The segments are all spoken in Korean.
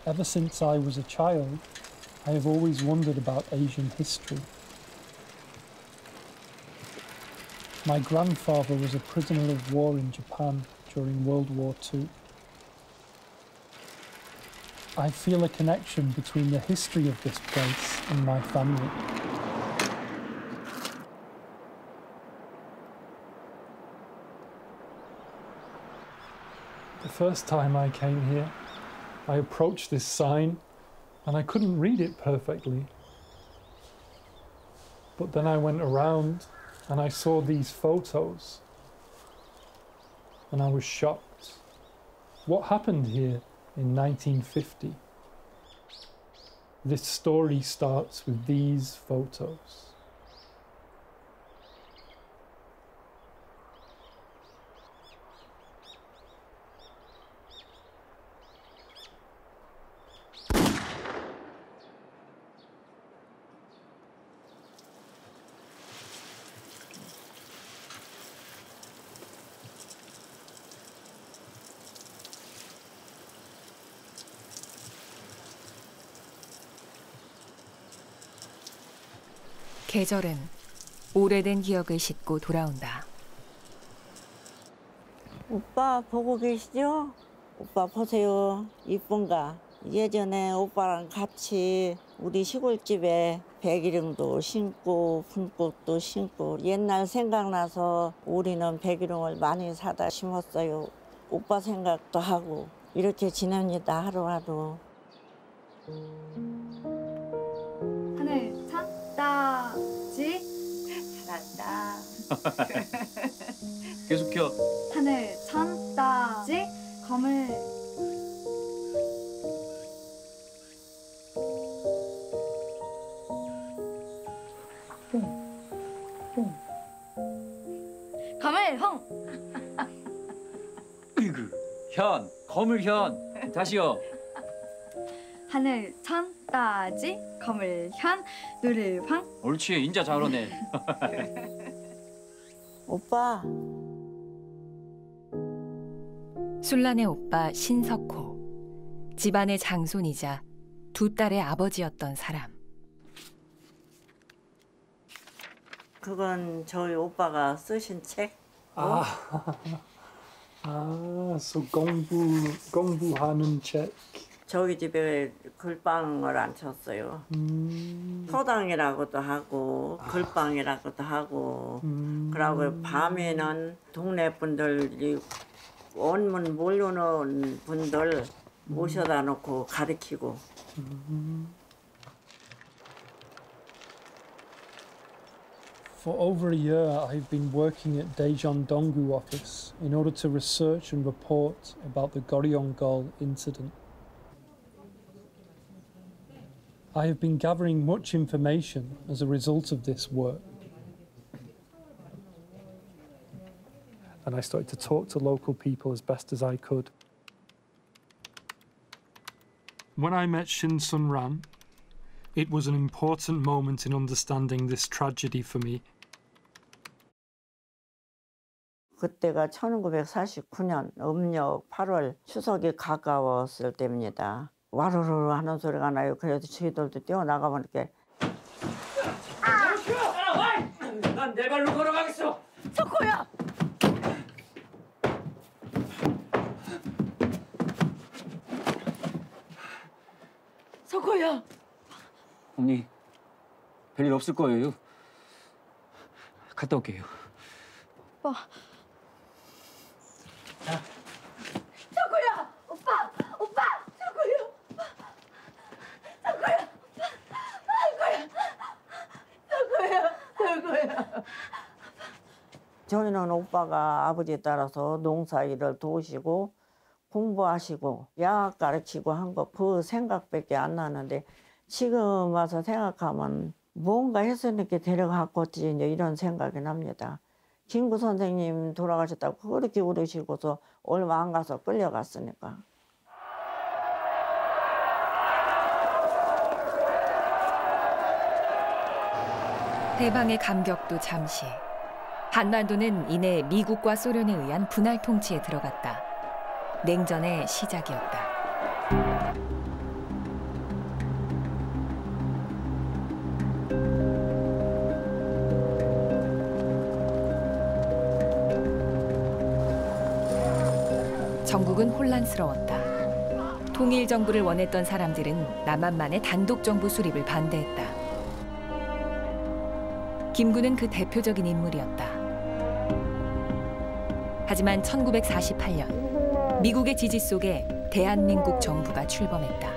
Ever since I was a child, I have always wondered about Asian history. My grandfather was a prisoner of war in Japan during World War II. I feel a connection between the history of this place and my family. The first time I came here, I approached this sign and I couldn't read it perfectly. But then I went around and I saw these photos and I was shocked. What happened here in 1950? This story starts with these photos. 계절은 오래된 기억을 싣고 돌아온다. 오빠 보고 계시죠? 오빠 보세요. 이쁜가? 예전에 오빠랑 같이 우리 시골집에 백일홍도 심고 분꽃도 심고 옛날 생각나서 우리는 백일홍을 많이 사다 심었어요. 오빠 생각도 하고 이렇게 지냅니다, 하루하루. 하늘 찬따지 잘한다. 계속해요. 하늘 찬따지 검을 검을 홍. 으이그 현 거물현 다시요. 하늘 찬따지 검을 현 누를 황. 옳지 인자 잘하네. 오빠. 술란의 오빠 신석호. 집안의 장손이자 두 딸의 아버지였던 사람. 그건 저희 오빠가 쓰신 책. So 공부하는 책. 저희 집에 글방을 안 쳤어요. 서당이라고도 하고 글방이라고도 하고 그러고 밤에는 동네 분들이 원문 모르는 분들 모셔다 놓고 가르치고. For over a year, I've been working at Daejeon Donggu office in order to research and report about the Goryeo-gol incident. I have been gathering much information as a result of this work. And I started to talk to local people as best as I could. When I met Shin Sun-ram, it was an important moment in understanding this tragedy for me. 그때가 1949년 음력 8월 추석이 가까웠을 때입니다. 와르르 하는 소리가 나요. 그래서 저희들도 뛰어나가면 이렇게. 난 내 발로 걸어가겠어. 석호야! 석호야! 언니 별일 없을 거예요. 갔다 올게요. 오빠. 석호야! 오빠! 오빠! 석호야! 석호야! 석호야! 저희는 오빠가 아버지에 따라서 농사일을 도우시고 공부하시고 야학 가르치고 한 거 그 생각밖에 안 나는데 지금 와서 생각하면 뭔가 해서 이렇게 데려갔겠지 이런 생각이 납니다. 김구 선생님 돌아가셨다고 그렇게 울으시고서 얼마 안 가서 끌려갔으니까. 해방의 감격도 잠시. 한반도는 이내 미국과 소련에 의한 분할 통치에 들어갔다. 냉전의 시작이었다. 전국은 혼란스러웠다. 통일 정부를 원했던 사람들은 남한만의 단독 정부 수립을 반대했다. 김구는 그 대표적인 인물이었다. 하지만 1948년 미국의 지지 속에 대한민국 정부가 출범했다.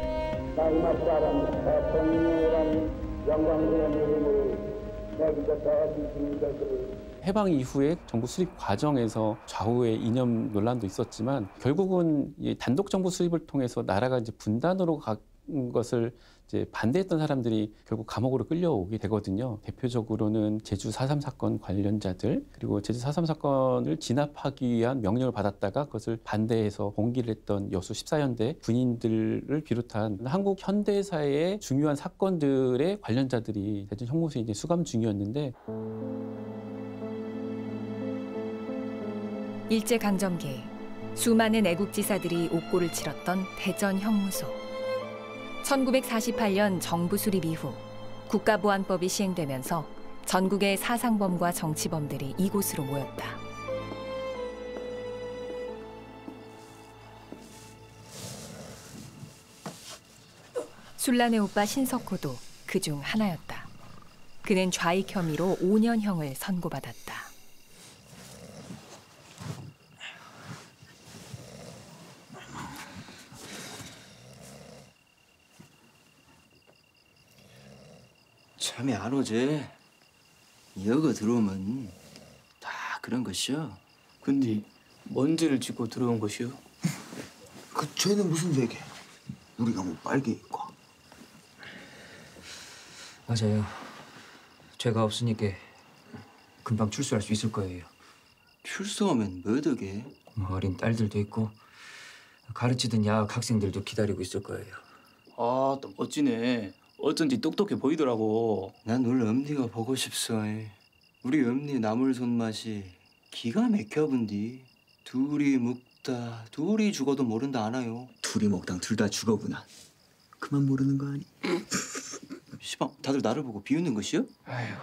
해방 이후에 정부 수립 과정에서 좌우의 이념 논란도 있었지만 결국은 이 단독 정부 수립을 통해서 나라가 이제 분단으로 간 것을 이제 반대했던 사람들이 결국 감옥으로 끌려오게 되거든요. 대표적으로는 제주 4.3 사건 관련자들, 그리고 제주 4.3 사건을 진압하기 위한 명령을 받았다가 그것을 반대해서 봉기를 했던 여수 14연대 군인들을 비롯한 한국 현대사의 중요한 사건들의 관련자들이 대전 형무소에 이제 수감 중이었는데, 일제강점기 수많은 애국지사들이 옥고를 치렀던 대전 형무소. 1948년 정부 수립 이후 국가보안법이 시행되면서 전국의 사상범과 정치범들이 이곳으로 모였다. 술란의 오빠 신석호도 그중 하나였다. 그는 좌익 혐의로 5년형을 선고받았다. 잠이 안 오지? 여가 들어오면 다 그런 것이요. 근데 뭔 죄를 짓고 들어온 것이오? 그 죄는 무슨 죄게? 우리가 뭐 빨개 있고. 맞아요. 죄가 없으니까 금방 출소할 수 있을 거예요. 출소하면 뭐더게? 뭐 어린 딸들도 있고 가르치던 야학 학생들도 기다리고 있을 거예요. 아, 또 멋지네. 어쩐지 똑똑해 보이더라고. 난 오늘 엄니가 보고 싶소. 우리 엄니 나물 손맛이 기가 막혀 본디. 둘이 먹다 둘이 죽어도 모른다 아나요? 둘이 먹당 둘 다 죽어구나. 그만 모르는 거 아니? 시방 다들 나를 보고 비웃는 것이요? 아휴,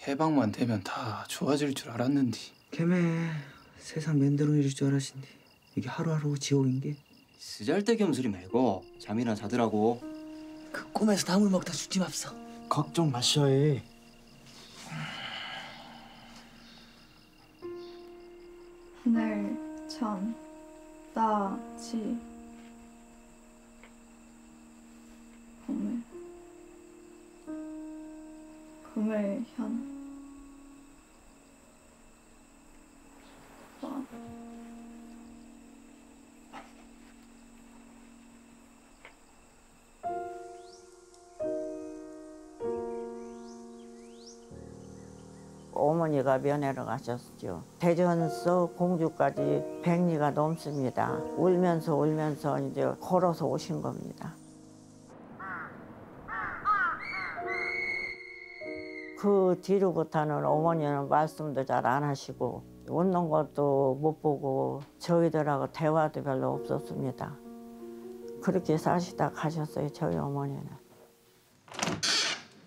해방만 되면 다 좋아질 줄 알았는데. 걔매 세상 맨대로일 줄 알았신데 이게 하루하루 지옥인 게. 쓰잘데기 소리 말고 잠이나 자더라고. 그 꿈에서 나물 먹다 죽지 맙소. 걱정 마셔. 하늘, 천, 따, 지, 거물, 금을, 현, 와. 어머니가 면회를 가셨죠. 대전서 공주까지 100리가 넘습니다. 울면서 이제 걸어서 오신 겁니다. 그 뒤로부터는 어머니는 말씀도 잘 안 하시고 웃는 것도 못 보고 저희들하고 대화도 별로 없었습니다. 그렇게 사시다 가셨어요, 저희 어머니는.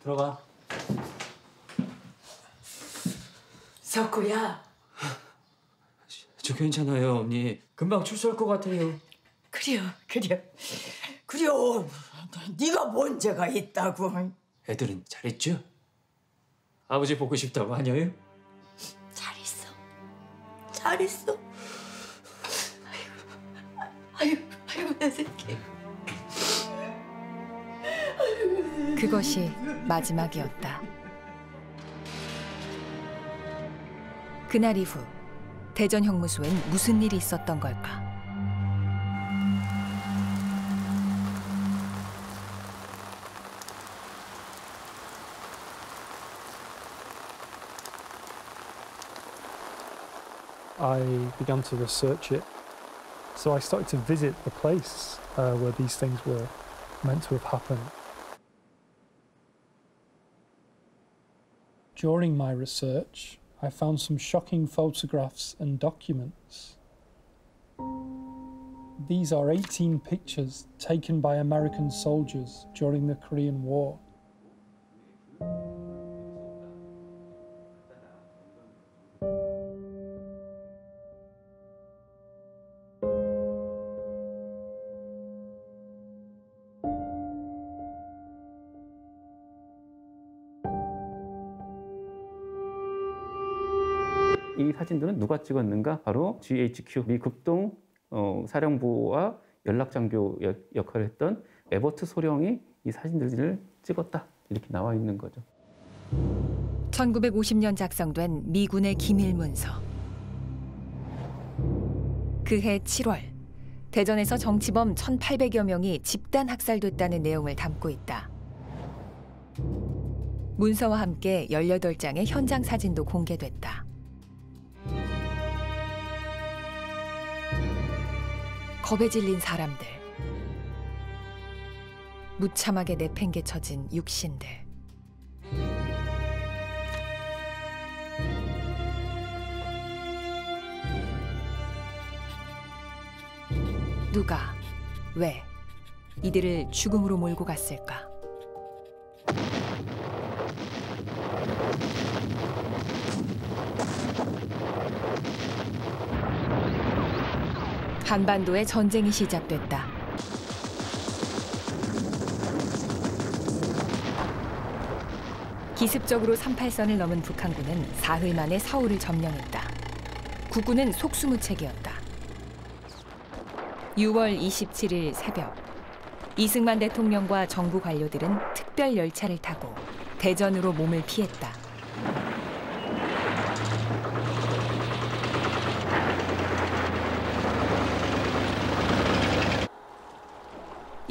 들어가. 석구야. 저 괜찮아요, 언니. 금방 출소할 것 같아요. 그래요. 네가 뭔 죄가 있다고. 애들은 잘했죠? 아버지 보고 싶다고 하냐요? 잘했어. 아이고 내 새끼. 그것이 마지막이었다. 그날 이후 대전 형무소엔 무슨 일이 있었던 걸까? I began to research it. So I started to visit the place where these things were meant to have happened. During my research, I found some shocking photographs and documents. These are 18 pictures taken by American soldiers during the Korean War. 이 사진들은 누가 찍었는가? 바로 GHQ 미 급동 사령부와 연락장교 역할을 했던 에버트 소령이 이 사진들을 찍었다. 이렇게 나와 있는 거죠. 1950년 작성된 미군의 기밀 문서. 그해 7월 대전에서 정치범 1,800여 명이 집단 학살됐다는 내용을 담고 있다. 문서와 함께 18장의 현장 사진도 공개됐다. 겁에 질린 사람들, 무참하게 내팽개쳐진 육신들. 누가, 왜 이들을 죽음으로 몰고 갔을까? 한반도에 전쟁이 시작됐다. 기습적으로 38선을 넘은 북한군은 사흘 만에 서울을 점령했다. 국군은 속수무책이었다. 6월 27일 새벽, 이승만 대통령과 정부 관료들은 특별 열차를 타고 대전으로 몸을 피했다.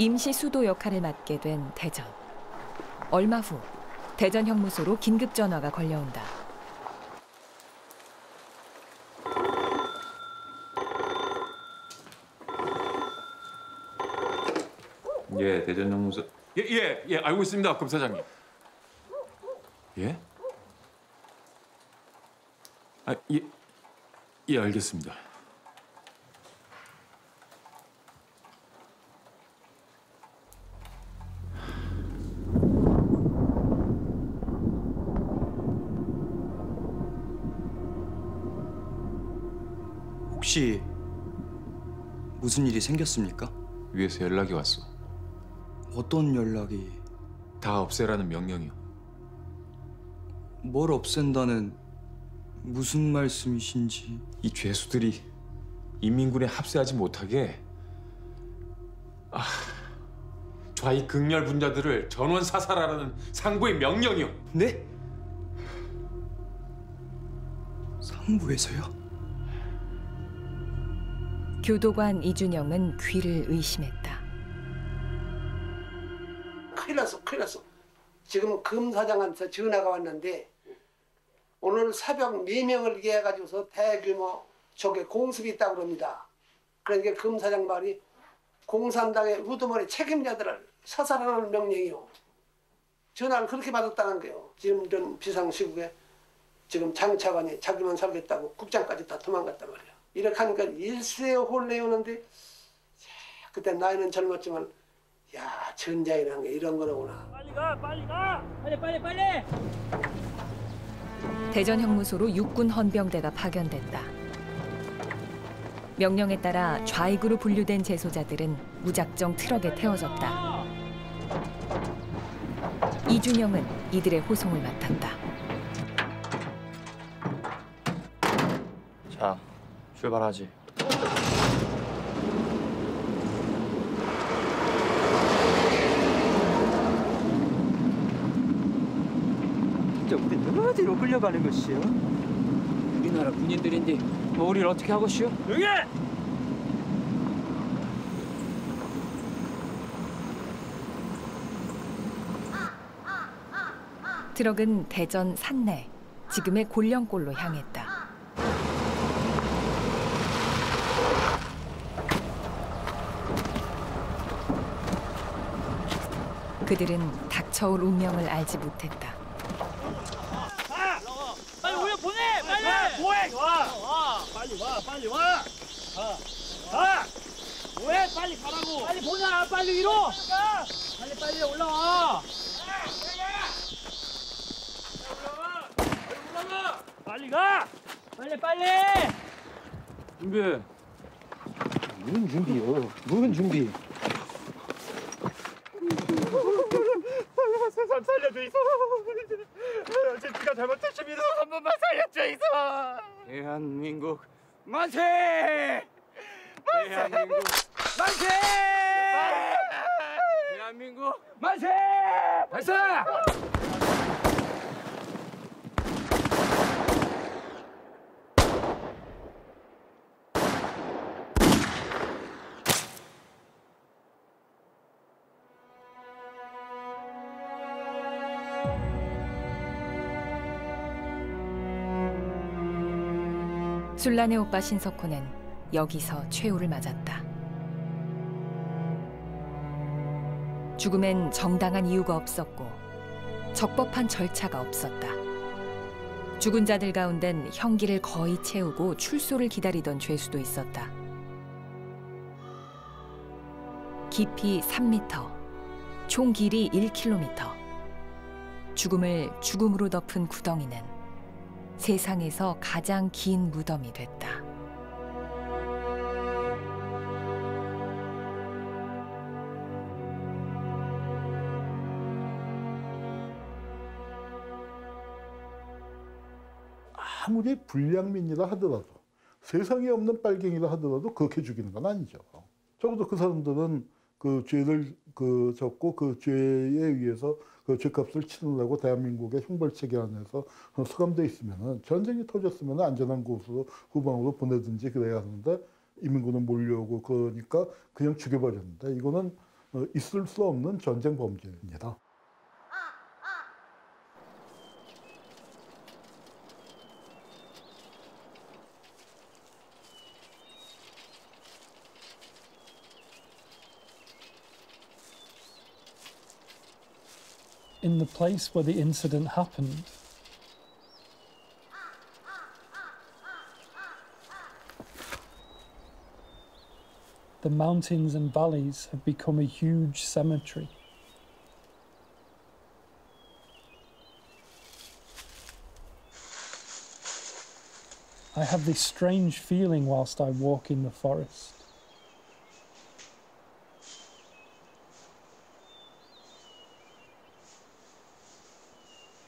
임시 수도 역할을 맡게 된 대전. 얼마 후 대전 형무소로 긴급 전화가 걸려온다. 예, 대전 형무소. 예, 알고 있습니다, 검사장님. 예? 아, 예, 알겠습니다. 혹시 무슨 일이 생겼습니까? 위에서 연락이 왔어. 어떤 연락이? 다 없애라는 명령이요. 뭘 없앤다는 무슨 말씀이신지. 이 죄수들이 인민군에 합세하지 못하게 좌익 극렬 분자들을 전원 사살하라는 상부의 명령이요. 네? 상부에서요? 교도관 이준영은 귀를 의심했다. 큰일 났어. 지금 검사장한테 전화가 왔는데 오늘 새벽 4명을 얘기해가지고서 대규모 적의 공습이 있다고 그럽니다. 그러니까 검사장 말이 공산당의 우두머리 책임자들을 사살하는 명령이요. 전화를 그렇게 받았다는 거예요. 지금 이런 비상시국에 지금 장차관이 자기만 살겠다고 국장까지 다 도망갔단 말이야. 이렇게 하니까 일세홀레오는데 그때 나이는 젊었지만 야, 전쟁이라는 게 이런 거로구나. 빨리 가! 빨리! 대전 형무소로 육군 헌병대가 파견됐다. 명령에 따라 좌익으로 분류된 재소자들은 무작정 트럭에 태워졌다. 이준영은 이들의 호송을 맡았다. 자, 출발하지. 진짜 우리 누가 어디로 끌려가는 것이요? 우리나라 군인들인데 뭐 우리를 어떻게 하겠시오? 조용히 해! 트럭은 대전 산내, 지금의 골령골로 향했다. 그들은 닥쳐올 운명을 알지 못했다. 빨리 우유 보내! 빨리! 뭐해? 빨리 와! 가! 뭐해? 빨리 가라고! 빨리 보내! 빨리 위로! 빨리 올라와! 올라가! 빨리 가! 빨리! 준비. 무슨 준비요? 무슨 준비? 세상 살려줘 있어. 제 네가 잘못했습니다. 한 번만 살려줘 있어. 대한민국 만세! 대한민국 만세! 대한민국 만세! 발사! 술란의 오빠 신석호는 여기서 최후를 맞았다. 죽음엔 정당한 이유가 없었고 적법한 절차가 없었다. 죽은 자들 가운데는 형기를 거의 채우고 출소를 기다리던 죄수도 있었다. 깊이 3m, 총 길이 1km. 죽음을 죽음으로 덮은 구덩이는 세상에서 가장 긴 무덤이 됐다. 아무리 불량민이라 하더라도 세상에 없는 빨갱이라 하더라도 그렇게 죽이는 건 아니죠. 적어도 그 사람들은 그 죄를 졌고 그 죄에 의해서 그 죄값을 치르려고 대한민국의 형벌체계 안에서 수감돼 있으면은 전쟁이 터졌으면 안전한 곳으로 후방으로 보내든지 그래야 하는데 인민군은 몰려오고 그러니까 그냥 죽여버렸는데 이거는 있을 수 없는 전쟁 범죄입니다. In the place where the incident happened, the mountains and valleys have become a huge cemetery. I have this strange feeling whilst I walk in the forest.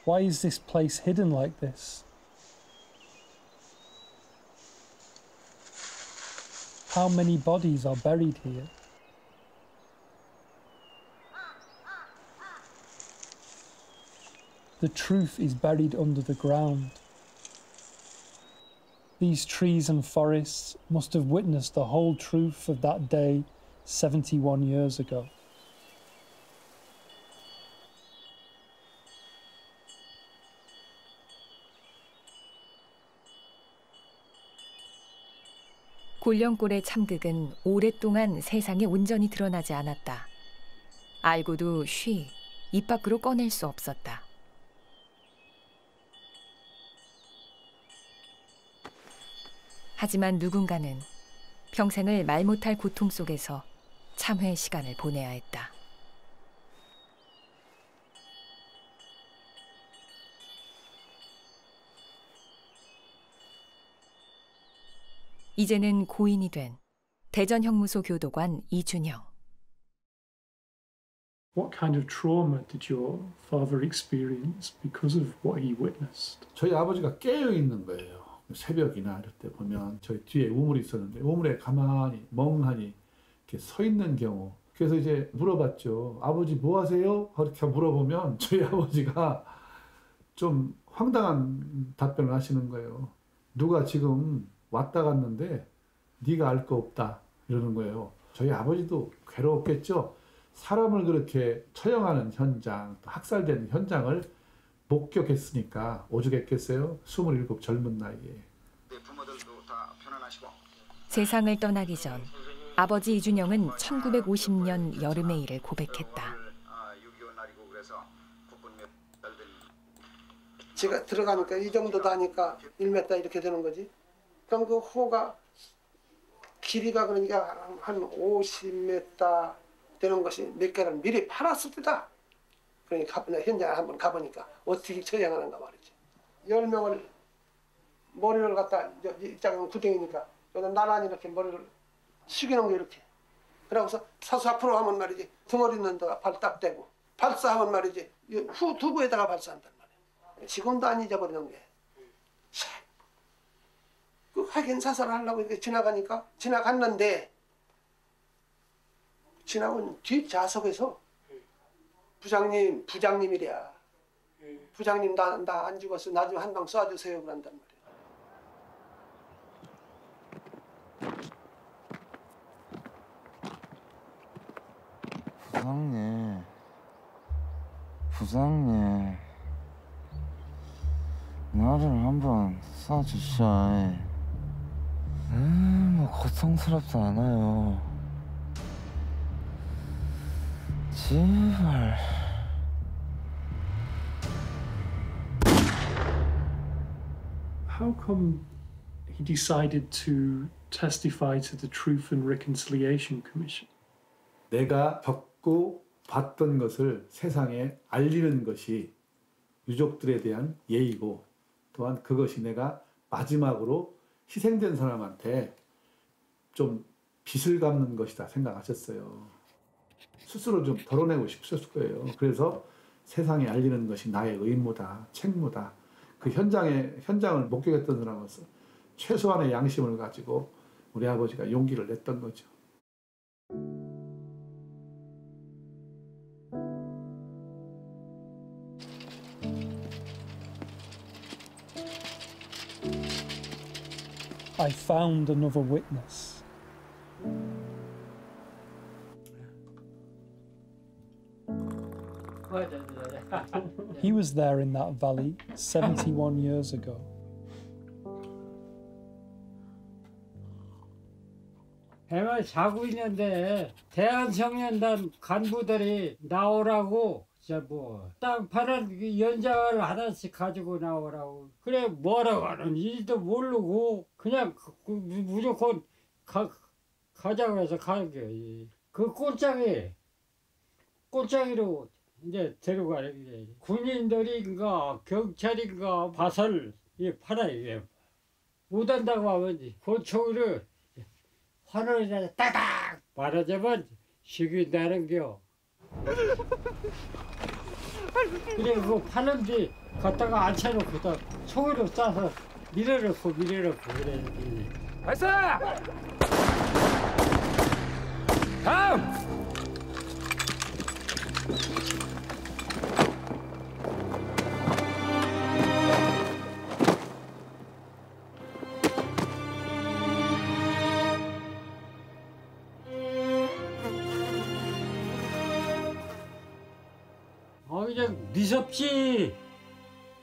Why is this place hidden like this? How many bodies are buried here? The truth is buried under the ground. These trees and forests must have witnessed the whole truth of that day 71 years ago. 곤령골의 참극은 오랫동안 세상에 온전히 드러나지 않았다. 알고도 쉬 입 밖으로 꺼낼 수 없었다. 하지만 누군가는 평생을 말 못할 고통 속에서 참회 시간을 보내야 했다. 이제는 고인이 된 대전형무소 교도관 이준영. What kind of trauma did your father experience because of what he witnessed? 저희 아버지가 깨어 있는 거예요. 새벽이나 이럴 때 보면 저희 뒤에 우물이 있었는데 우물에 가만히 멍하니 이렇게 서 있는 경우. 그래서 이제 물어봤죠. 아버지 뭐 하세요? 그렇게 물어보면 저희 아버지가 좀 황당한 답변을 하시는 거예요. 누가 지금 왔다 갔는데 네가 알 거 없다 이러는 거예요. 저희 아버지도 괴로웠겠죠. 사람을 그렇게 처형하는 현장, 또 학살되는 현장을 목격했으니까 오죽했겠어요. 27 젊은 나이에. 세상을 떠나기 전 아버지 이준영은 1950년 여름의 일을 고백했다. 제가 들어가니까 이 정도 다니까 1m 이렇게 되는 거지. 그럼 그 호가 길이가 그러니까 한 50m 되는 것이 몇 개를 미리 팔았을 때다. 그러니까 현장에 한번 가보니까 어떻게 처형하는가 말이지. 10명을 머리를 갖다 입장은 구덩이니까 여기다 나란히 이렇게 머리를 숙이는 거 이렇게. 그러고서 사수 앞으로 하면 말이지 덩어리 있는 데가 발 딱 대고 발사하면 말이지 후 두부에다가 발사한단 말이야. 지금도 안 잊어버리는 게. 그 확인 사살을 하려고 이렇게 지나갔는데 지나온 뒷좌석에서 부장님이랴. 부장님 나 안 죽었어. 나 좀 한 방 쏴주세요. 그런단 말이야. 부장님, 나를 한번 쏴주셔. 뭐 고통스럽지 않아요. 제발. How come he decided to testify to the Truth and Reconciliation Commission? 내가 겪고 봤던 것을 세상에 알리는 것이 유족들에 대한 예의고 또한 그것이 내가 마지막으로 희생된 사람한테 좀 빚을 갚는 것이다 생각하셨어요. 스스로 좀 덜어내고 싶으셨을 거예요. 그래서 세상에 알리는 것이 나의 의무다, 책무다. 그 현장을 목격했던 사람으로서 최소한의 양심을 가지고 우리 아버지가 용기를 냈던 거죠. I found another witness. He was there in that valley 71 years ago. 해만 자고 있는데 대한청년단 간부들이 나오라고 땅 파는 연장을 하나씩 가지고 나오라고. 그래 뭐라고 하는지도 모르고 그냥 무조건 가자고 해서 가는 거예요. 그 꼴짝이로 이제 데려가는 게 군인들인가 경찰인가 밭을 팔아요. 못한다고 하면 권총으로 화를 따닥 말하자면 죽인다는 겨. 그래 그 파는 뒤 갖다가 앉혀놓고도 총으로 쏴서 밀어넣고 그래. 발사! 다음! 그냥 미섭지.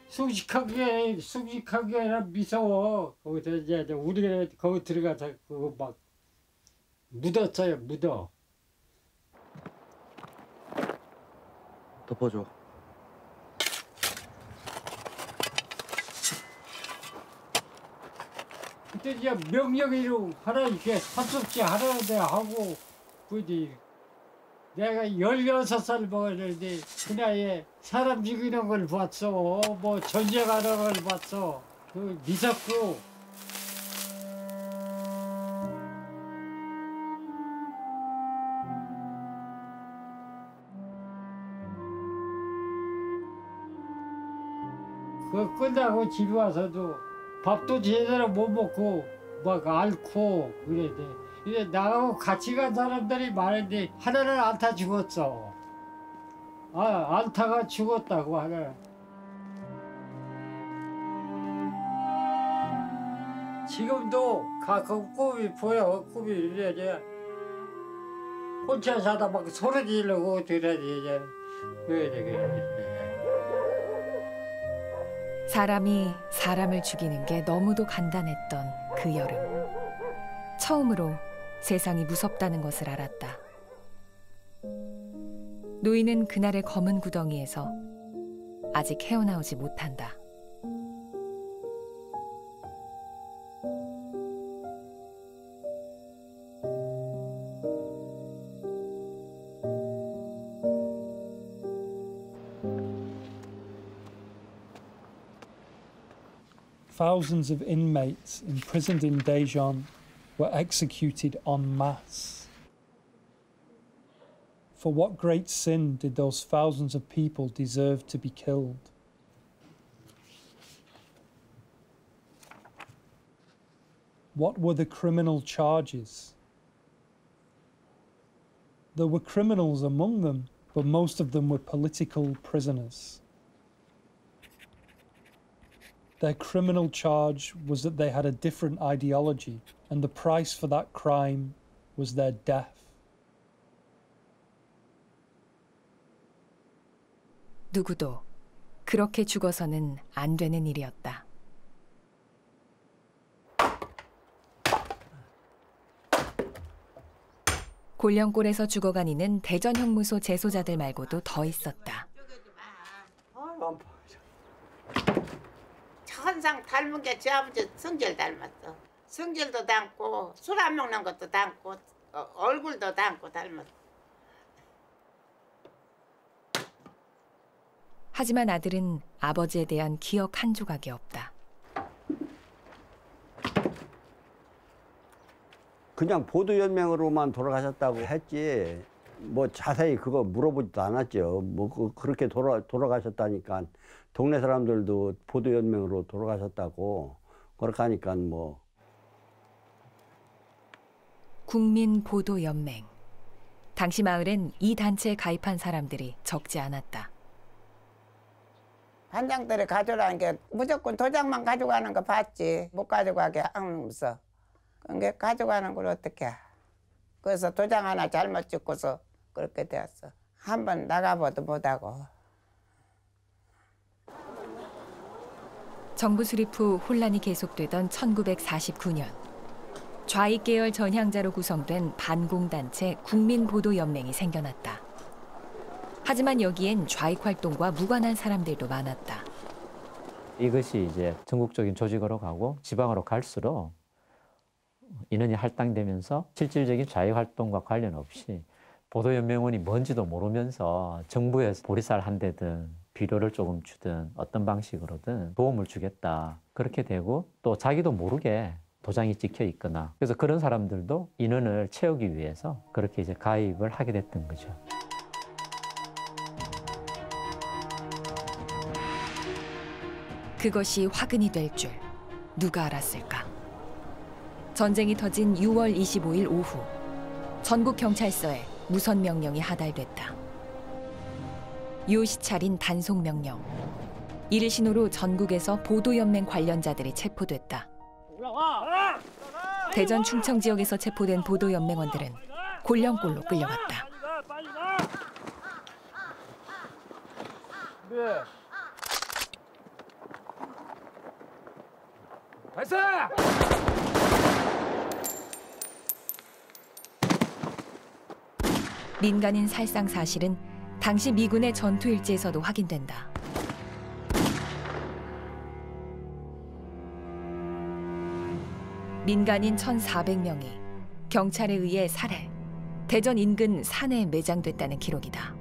숭직하게 미서워. 거기서 이제 우리가 거기 들어가서 그거 막 묻었어요. 묻어. 덮어줘. 그때 이제 명령으로 하나 이렇게 섭섭지 하는데 하고 그지. 내가 16살 먹었는데 그 나이에 사람 죽이는 걸 봤어. 뭐 전쟁하는 걸 봤어. 그 미쳤고. 그 끝나고 집에 와서도 밥도 제대로 못 먹고 막 앓고 그래. 이제 나하고 같이 간 사람들이 많은데 하나는 안타 죽었어. 안타가 죽었다고 하나. 지금도 가끔 꿈이 보여. 꿈이 이래. 혼자 자다 막 소리 지르고 그러지 이제. 사람이 사람을 죽이는 게 너무도 간단했던 그 여름. 처음으로 세상이 무섭다는 것을 알았다. 노인은 그날의 검은 구덩이에서 아직 헤어나오지 못한다. Thousands of inmates imprisoned in Daejeon were executed en masse. For what great sin did those thousands of people deserve to be killed? What were the criminal charges? There were criminals among them, but most of them were political prisoners. Their criminal charge was that they had a different ideology, and the price for that crime was their death. 누구도 그렇게 죽어서는 안 되는 일이었다. 골령골에서 죽어간 이는 대전 형무소 재소자들 말고도 더 있었다. 천상 닮은 게 제 아버지 성질 닮았어. 성질도 닮고 술 안 먹는 것도 닮고 얼굴도 닮고 닮았어. 하지만 아들은 아버지에 대한 기억 한 조각이 없다. 그냥 보도연맹으로만 돌아가셨다고 했지 뭐 자세히 그거 물어보지도 않았죠. 뭐 그렇게 돌아가셨다니까 동네 사람들도 보도연맹으로 돌아가셨다고 그렇게 하니까 뭐. 국민보도연맹. 당시 마을엔 이 단체에 가입한 사람들이 적지 않았다. 반장들이 가져가는 게 무조건 도장만 가져가는 거 봤지. 못 가져가게 하면서. 그게 가져가는 걸 어떻게 해. 그래서 도장 하나 잘못 찍고서 그렇게 되었어. 한번 나가봐도 못하고. 정부 수립 후 혼란이 계속되던 1949년 좌익 계열 전향자로 구성된 반공단체 국민보도연맹이 생겨났다. 하지만 여기엔 좌익 활동과 무관한 사람들도 많았다. 이것이 이제 전국적인 조직으로 가고 지방으로 갈수록 인원이 할당되면서 실질적인 좌익 활동과 관련 없이 보도연맹원이 뭔지도 모르면서 정부에서 보리쌀 한 대든 비료를 조금 주든 어떤 방식으로든 도움을 주겠다. 그렇게 되고 또 자기도 모르게 도장이 찍혀 있거나 그래서 그런 사람들도 인원을 채우기 위해서 그렇게 이제 가입을 하게 됐던 거죠. 그것이 화근이 될 줄 누가 알았을까? 전쟁이 터진 6월 25일 오후 전국 경찰서에 무선 명령이 하달됐다. 요시찰인 단속 명령. 이를 신호로 전국에서 보도연맹 관련자들이 체포됐다. 대전 충청 지역에서 체포된 보도연맹원들은 골령골로 끌려갔다. 발사! 민간인 살상 사실은 당시 미군의 전투 일지에서도 확인된다. 민간인 1,400명이 경찰에 의해 살해, 대전 인근 산에 매장됐다는 기록이다.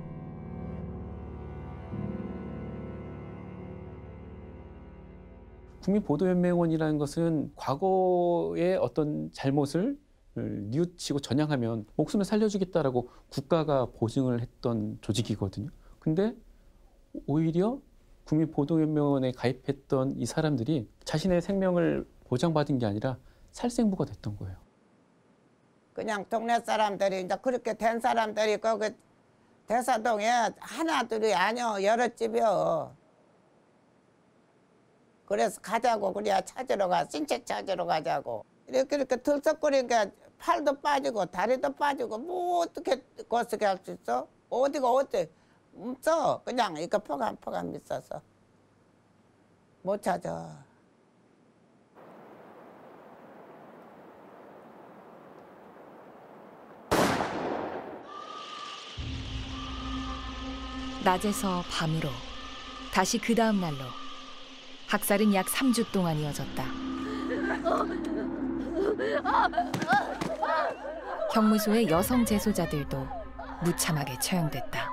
국민보도연맹원이라는 것은 과거의 어떤 잘못을 뉘우치고 전향하면 목숨을 살려주겠다라고 국가가 보증을 했던 조직이거든요. 근데 오히려 국민보도연맹원에 가입했던 이 사람들이 자신의 생명을 보장받은 게 아니라 살생부가 됐던 거예요. 그냥 동네 사람들이 이제 그렇게 된 사람들이 거기 대사동에 하나둘이 아니요 여러 집이요. 그래서 가자고 그래야 찾으러 가 신체 찾으러 가자고 이렇게 들썩거리니까 팔도 빠지고 다리도 빠지고 뭐 어떻게 거스게 할 수 있어? 어디가 어때? 없어. 그냥 이거 포감 있어서 못 찾아. 낮에서 밤으로 다시 그 다음 날로 학살은 약 3주 동안 이어졌다. 형무소의 여성 재소자들도 무참하게 처형됐다.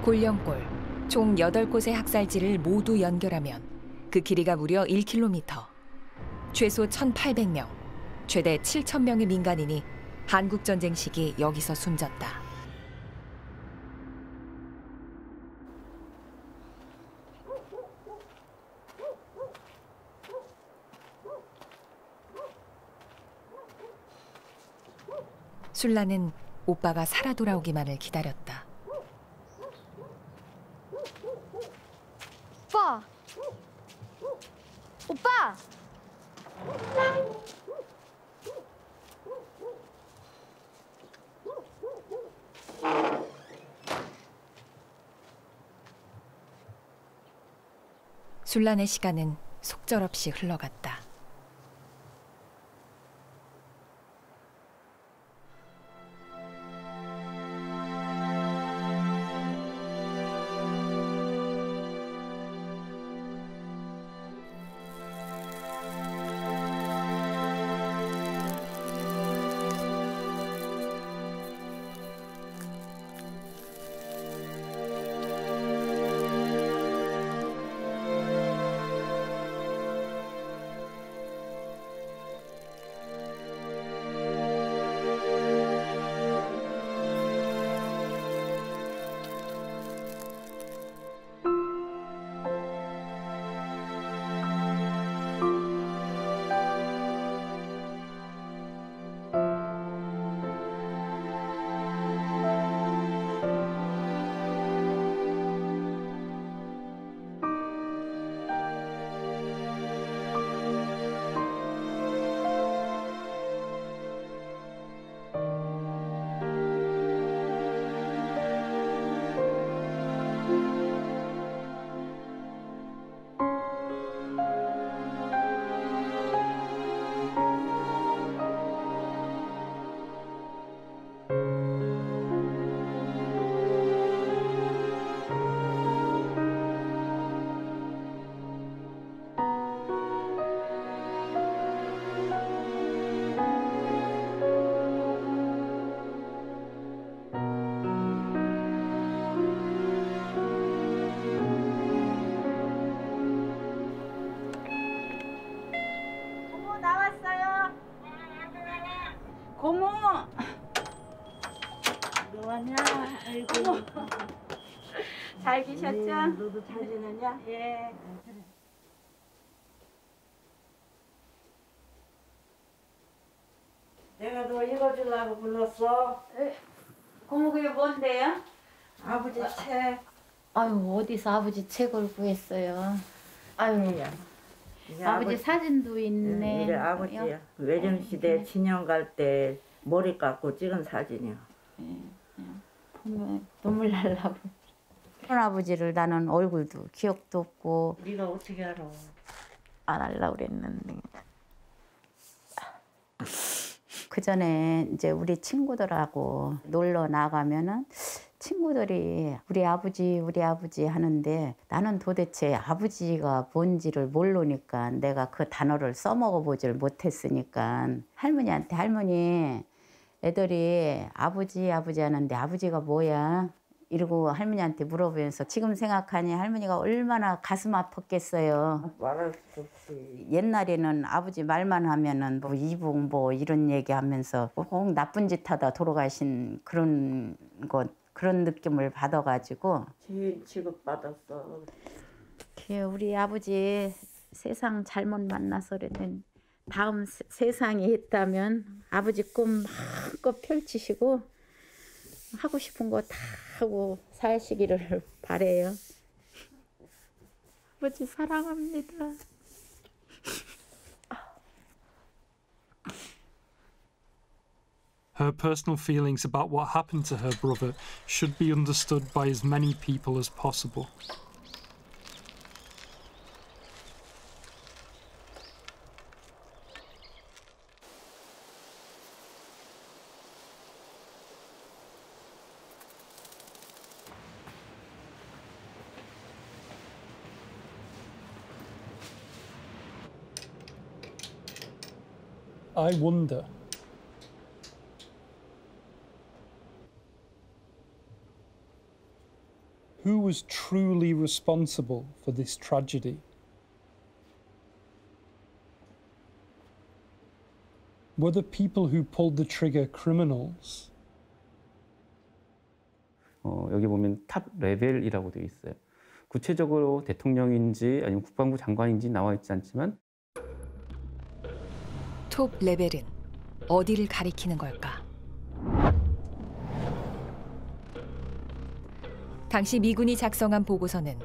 골령골 총 8곳의 학살지를 모두 연결하면 그 길이가 무려 1km. 최소 1,800명, 최대 7,000명의 민간인이 한국전쟁 시기 여기서 숨졌다. 술라는 오빠가 살아 돌아오기만을 기다렸다. 오빠! 오빠! 술란의 시간은 속절없이 흘러갔다. 고모. 너 왔냐? 아이고. 잘 계셨죠? 너도 잘 지냈냐? 예. 내가 너 읽어주려고 불렀어. 고모 그게 뭔데요? 아버지 책. 아유 어디서 아버지 책을 구했어요. 아유 아버지 사진도 있네. 우리 아버지야. 외정시대 진영 갈 때 머리 깎고 찍은 사진이야. 보면 눈물 날라고. 그런 아버지를 나는 얼굴도 기억도 없고. 네가 어떻게 알아? 안 하려고 그랬는데. 그 전에 이제 우리 친구들하고 놀러 나가면은 친구들이 우리 아버지 하는데 나는 도대체 아버지가 뭔지를 모르니까 내가 그 단어를 써먹어 보질 못했으니까 할머니한테 할머니 애들이 아버지 하는데 아버지가 뭐야? 이러고 할머니한테 물어보면서 지금 생각하니 할머니가 얼마나 가슴 아팠겠어요. 말할 수 없이. 옛날에는 아버지 말만 하면은 뭐 이북 뭐 이런 얘기하면서 꼭 나쁜 짓 하다 돌아가신 그런 느낌을 받아가지고 제일 취급받았어. 우리 아버지 세상 잘못 만나서 그랬는데 다음 세상이 있다면 아버지 꿈 마음껏 펼치시고 하고 싶은 거 다 하고 사시기를 바래요. 아버지 사랑합니다. Her personal feelings about what happened to her brother should be understood by as many people as possible. I wonder, who was truly responsible for this tragedy? Were the people who pulled the trigger criminals? 여기 보면 탑 레벨이라고 되어 있어요. 구체적으로 대통령인지 아니면 국방부 장관인지 나와 있지 않지만 톱 레벨은 어디를 가리키는 걸까? 당시 미군이 작성한 보고서는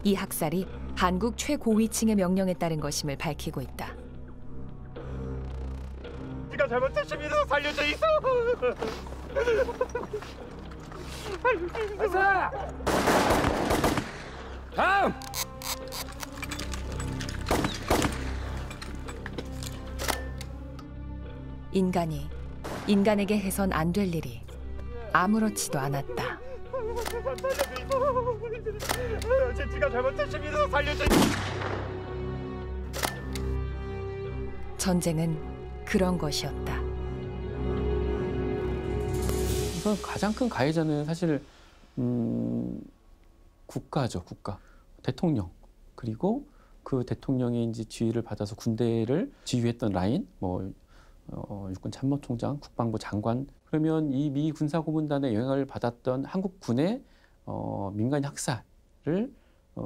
이 학살이 한국 최고위층의 명령에 따른 것임을 밝히고 있다. 네가 잘못했습니다. 살려줘 있어. 발사! 다음! 인간이 인간에게 해선 안 될 일이 아무렇지도 않았다. 네가 잘못했습니다. 살려줘. 전쟁은 그런 것이었다. 우선 가장 큰 가해자는 사실 국가죠, 국가. 대통령. 그리고 그 대통령의 이제 지휘를 받아서 군대를 지휘했던 라인, 육군 참모총장, 국방부 장관. 그러면 이 미 군사고문단의 영향을 받았던 한국군의 민간 학살을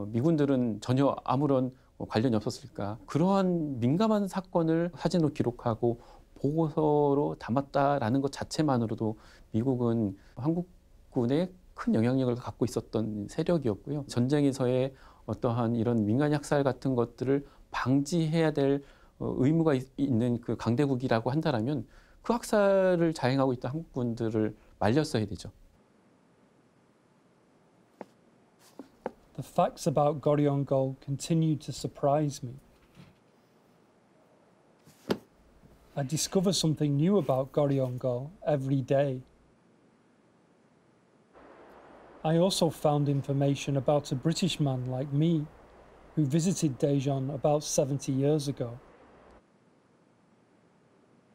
미군들은 전혀 아무런 관련이 없었을까. 그러한 민감한 사건을 사진으로 기록하고 보고서로 담았다라는 것 자체만으로도 미국은 한국군의 큰 영향력을 갖고 있었던 세력이었고요. 전쟁에서의 어떠한 이런 민간 학살 같은 것들을 방지해야 될 의무가 있는 그 강대국이라고 한다면 그 학살을 자행하고 있던 한국군들을 말렸어야 되죠. The facts about Goryeo continue to surprise me. I discover something new about Goryeo every day. I also found information about a British man like me who visited Daejeon about 70 years ago.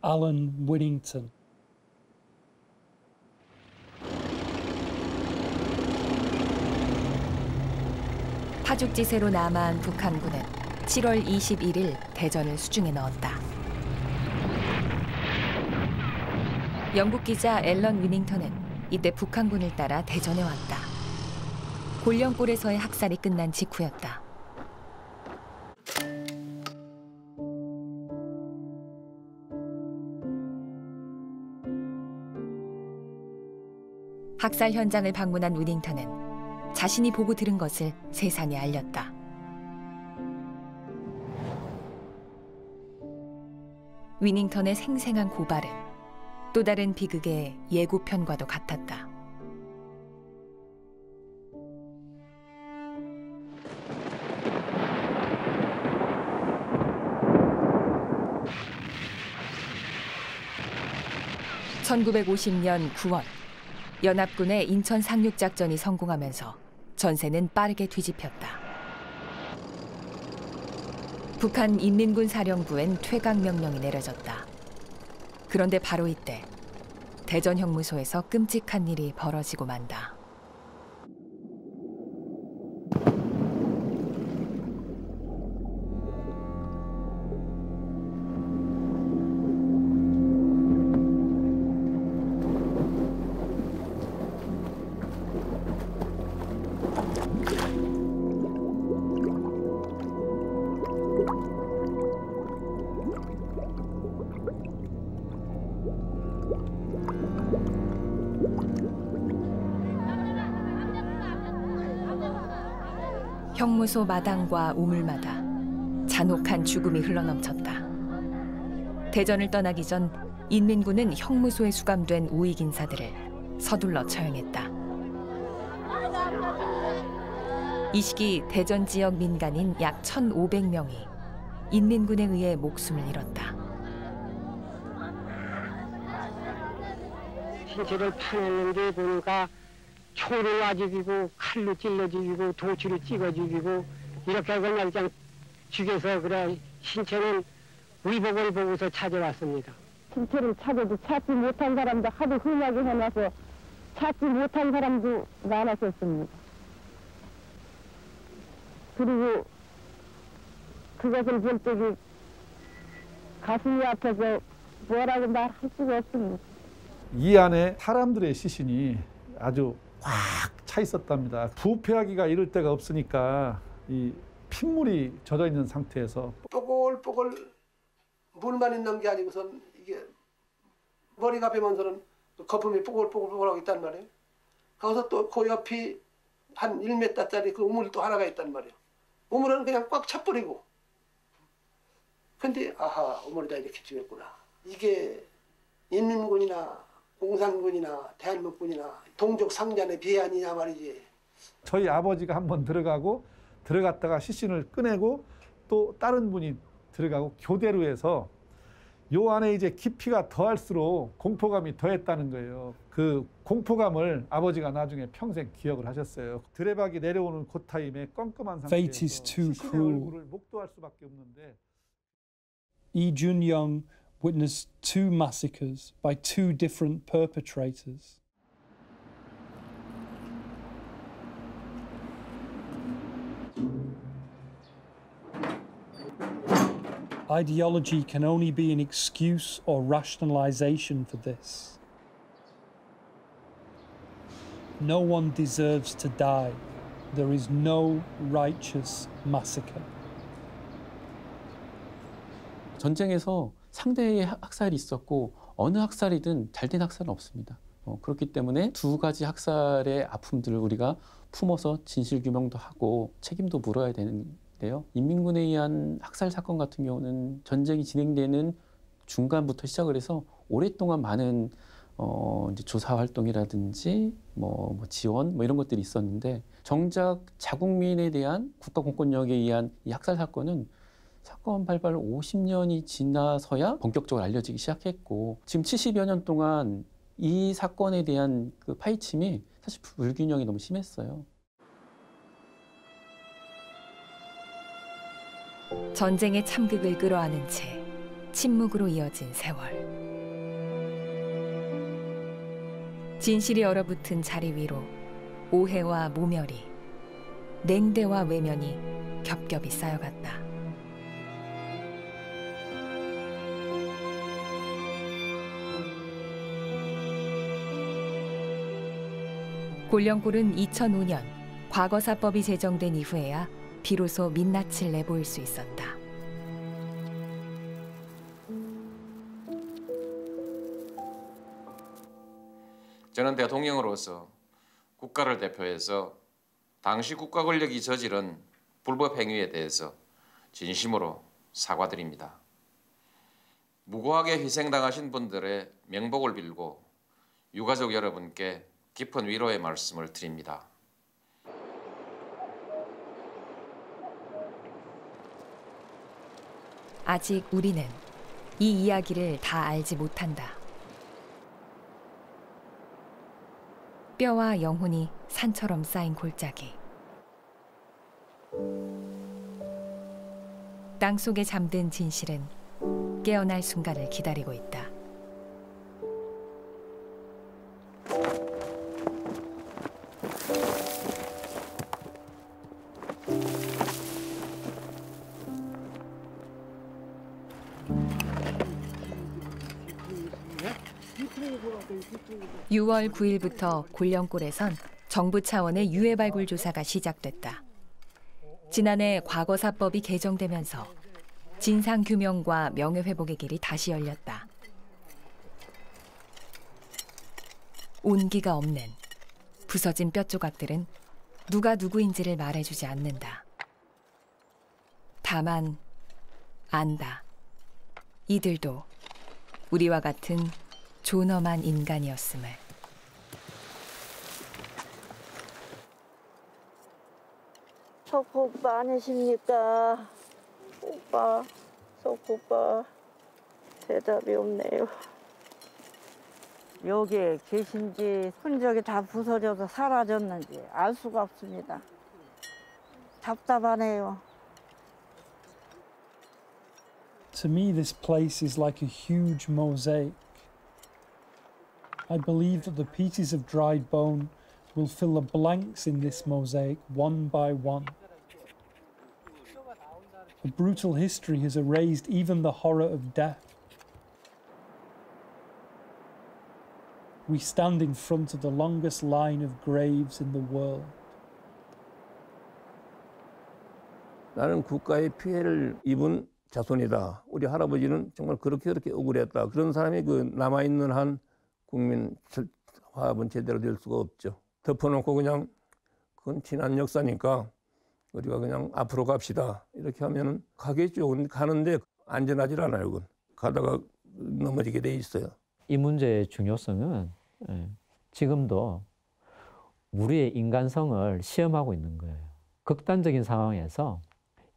Alan Winnington. 파죽지세로 남아한 북한군은 7월 21일 대전을 수중에 넣었다. 영국 기자 앨런 위닝턴은 이때 북한군을 따라 대전에 왔다. 골령골에서의 학살이 끝난 직후였다. 학살 현장을 방문한 위닝턴은 자신이 보고 들은 것을 세상에 알렸다. 위닝턴의 생생한 고발은 또 다른 비극의 예고편과도 같았다. (1950년 9월) 연합군의 인천 상륙작전이 성공하면서 전세는 빠르게 뒤집혔다. 북한 인민군 사령부엔 퇴각 명령이 내려졌다. 그런데 바로 이때 대전 형무소에서 끔찍한 일이 벌어지고 만다. 형무소 마당과 우물마다 잔혹한 죽음이 흘러넘쳤다. 대전을 떠나기 전 인민군은 형무소에 수감된 우익 인사들을 서둘러 처형했다. 이 시기 대전 지역 민간인 약 1,500명이 인민군에 의해 목숨을 잃었다. 신체를 파내는 게 보니까 총으로 놔 죽이고 칼로 찔러 죽이고 도치로 찍어 죽이고 이렇게 하고 그냥 죽여서 그래 신체는 의복을 보고서 찾아왔습니다. 신체를 찾아도 찾지 못한 사람도 하도 흠하게 해놔서 찾지 못한 사람도 많았었습니다. 그리고 그것을 볼 적이 가슴이 아파서 뭐라고 말할 수가 없습니다. 이 안에 사람들의 시신이 아주 꽉 차 있었답니다. 부패하기가 이를 데가 없으니까 이 핏물이 젖어 있는 상태에서 뽀글뽀글 물만 있는 게 아니고선 이게 머리가 베면서는 거품이 뽀글뽀글뽀글하고 있단 말이에요. 거기서 또 그 옆이 한 1m짜리 그 우물이 또 하나가 있단 말이에요. 우물은 그냥 꽉 차버리고. 근데 아하, 우물에다 이렇게 죽였구나. 이게 인민군이나 공산군이나 대한민국군이나 동족 상잔의 비아니냐 말이지. 저희 아버지가 한번 들어갔다가 시신을 꺼내고 또 다른 분이 들어가고 교대로 해서 요 안에 이제 깊이가 더할수록 공포감이 더했다는 거예요. 그 공포감을 아버지가 나중에 평생 기억을 하셨어요. 드레박이 내려오는 그 타임에 껌껌한 상태에서 시신의 얼굴을 목도할 수밖에 없는데. Lee Jun-young witnessed 2 massacres by 2 different perpetrators. Ideology can only be an excuse or rationalization for this. No one deserves to die. There is no righteous massacre. 전쟁에서 상대의 학살이 있었고 어느 학살이든 잘된 학살은 없습니다. 그렇기 때문에 두 가지 학살의 아픔들을 우리가 품어서 진실규명도 하고 책임도 물어야 되는데요. 인민군에 의한 학살 사건 같은 경우는 전쟁이 진행되는 중간부터 시작을 해서 오랫동안 많은 이제 조사 활동이라든지 지원 이런 것들이 있었는데 정작 자국민에 대한 국가 공권력에 의한 이 학살 사건은 사건 발발 50년이 지나서야 본격적으로 알려지기 시작했고 지금 70여 년 동안 이 사건에 대한 그 파헤침이 사실 불균형이 너무 심했어요. 전쟁의 참극을 끌어안은 채 침묵으로 이어진 세월. 진실이 얼어붙은 자리 위로 오해와 모멸이, 냉대와 외면이 겹겹이 쌓여갔다. 곤령골은 2005년 과거사법이 제정된 이후에야 비로소 민낯을 내보일 수 있었다. 저는 대통령으로서 국가를 대표해서 당시 국가 권력이 저지른 불법 행위에 대해서 진심으로 사과드립니다. 무고하게 희생당하신 분들의 명복을 빌고 유가족 여러분께 깊은 위로의 말씀을 드립니다. 아직 우리는 이 이야기를 다 알지 못한다. 뼈와 영혼이 산처럼 쌓인 골짜기. 땅속에 잠든 진실은 깨어날 순간을 기다리고 있다. 6월 9일부터 곤령골에선 정부 차원의 유해 발굴 조사가 시작됐다. 지난해 과거사법이 개정되면서 진상규명과 명예회복의 길이 다시 열렸다. 온기가 없는 부서진 뼈조각들은 누가 누구인지를 말해주지 않는다. 다만 안다. 이들도 우리와 같은 존엄한 인간이었음을. 석호 오빠 아니십니까? 오빠, 석호 오빠 대답이 없네요. 여기에 계신지 흔적이 다 부서져서 사라졌는지 알 수가 없습니다. 답답하네요. To me, this place is like a huge mosaic. I believe that the pieces of dried bone will fill the blanks in this mosaic one by one. A brutal history has erased even the horror of death. we stand in front of the longest line of graves in the world. 나는 국가의 피해를 입은 자손이다. 우리 할아버지는 정말 그렇게 억울했다. 그런 사람이 그 남아있는 한 국민 화합은 제대로 될 수가 없죠. 덮어놓고 그냥 그건 지난 역사니까 우리가 그냥 앞으로 갑시다. 이렇게 하면은 가겠죠. 가는데 안전하질 않아요. 그건. 가다가 넘어지게 돼 있어요. 이 문제의 중요성은 지금도 우리의 인간성을 시험하고 있는 거예요. 극단적인 상황에서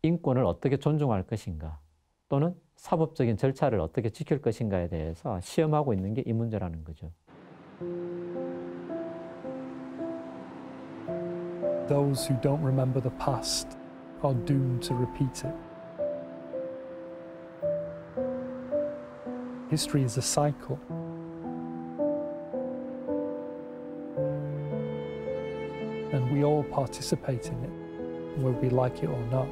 인권을 어떻게 존중할 것인가 또는 사법적인 절차를 어떻게 지킬 것인가에 대해서 시험하고 있는 게 이 문제라는 거죠. Those who don't remember the past are doomed to repeat it. History is a cycle. And we all participate in it, whether we like it or not.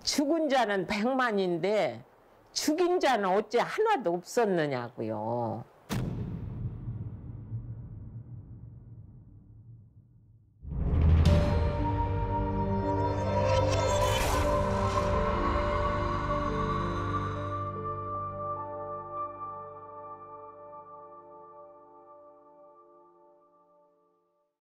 죽은 자는 100만인데 죽인 자는 어째 하나도 없었느냐고요.